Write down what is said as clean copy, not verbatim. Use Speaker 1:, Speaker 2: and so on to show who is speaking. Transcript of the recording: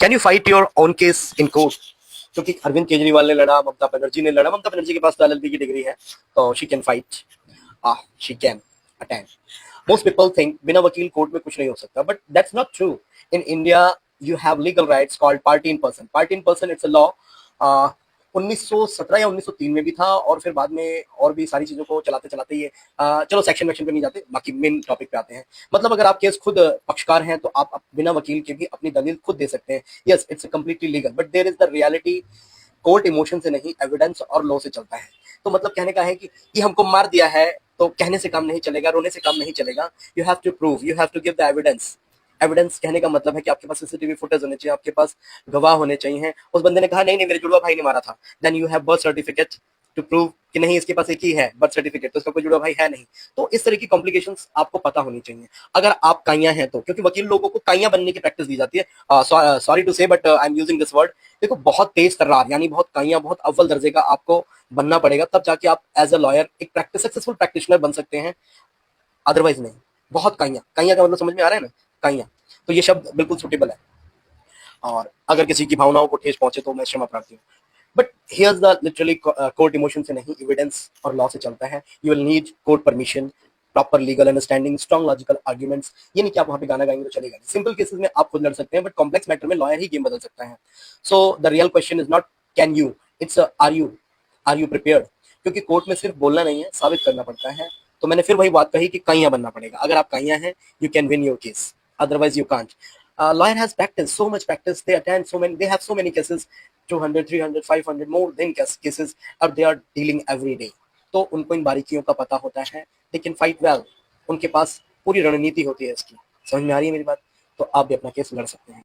Speaker 1: Can you fight your own case in court? क्योंकि अरविंद केजरीवाल ने लड़ा, ममता बनर्जी ने लड़ा। ममता बनर्जी के पास तो एलएलबी की डिग्री है, तो she can fight, she can attend. Most people think बिना वकील कोर्ट में कुछ नहीं हो सकता, but that's not true. In India you have legal rights called party in person. Party in person it's a law. 1917 या 1903 में भी था, और फिर बाद में और भी सारी चीजों को चलाते चलाते ये चलो सेक्शन वेक्शन पे नहीं जाते, बाकी मेन टॉपिक पे आते हैं। मतलब अगर आप केस खुद पक्षकार हैं तो आप बिना वकील के भी अपनी दलील खुद दे सकते हैं। Yes, it's completely legal, but there is the reality. Court emotion से नहीं, एविडेंस और लॉ से चलता है। तो मतलब कहने का है कि ये हमको मार दिया है, तो कहने से काम नहीं चलेगा, रोने से काम नहीं चलेगा। You have to prove, you have to give the evidence. Evidence कहने का मतलब है कि आपके पास सीसीटीवी फुटेज होने चाहिए, आपके पास गवाह होने चाहिए। उस बंदे ने कहा नहीं नहीं, मेरे जुड़वा भाई ने मारा था, then you have birth certificate to prove कि नहीं, इसके पास एक ही है बर्थ सर्टिफिकेट, तो इसका कोई जुड़वा भाई है नहीं। तो इस तरह की कॉम्प्लिकेशंस आपको पता होनी चाहिए अगर आप काइया हैं तो, क्योंकि वकील लोगों को काइया बनने की प्रैक्टिस दी जाती है। सॉरी टू से, but I am using this word. देखो, बहुत तेज तर्रार यानी बहुत काइया, बहुत अव्वल दर्जे का आपको बनना पड़ेगा, तब जाके आप एज अ लॉयर एक सक्सेसफुल प्रैक्टिशनर बन सकते हैं, अदरवाइज नहीं। बहुत काइया, काइया का मतलब समझ में आ रहा है ना, काइया। तो ये शब्द बिल्कुल सुटेबल है, और अगर किसी की भावनाओं को ठेस पहुंचे तो मैं क्षमा प्रार्थी हूँ। But here's the literally, court emotion से नहीं, एविडेंस और लॉ से चलता है। You will need court permission, proper legal understanding, strong logical arguments. ये नहीं कि आप वहां पे गाना गाएंगे तो चलेगा। सिंपल केसेस में आप खुद लड़ सकते हैं, बट कॉम्प्लेक्स मैटर में लॉयर ही गेम बदल सकता है। So the real question is not can you, it's are you prepared. क्योंकि कोर्ट में सिर्फ बोलना नहीं है, साबित करना पड़ता है। तो मैंने फिर वही बात कही कि काइया बनना पड़ेगा। अगर आप काइया हैं, you can win your case, otherwise you can't. Lawyer has practice, so much practice. They attend so many, they have so many cases, 200, 300, 500 more than cases, और they are dealing every day. तो उनको इन बारीकियों का पता होता है, they can fight well. उनके पास पूरी रणनीति होती है इसकी। समझ में आ रही है मेरी बात? तो आप भी अपना केस लड़ सकते हैं।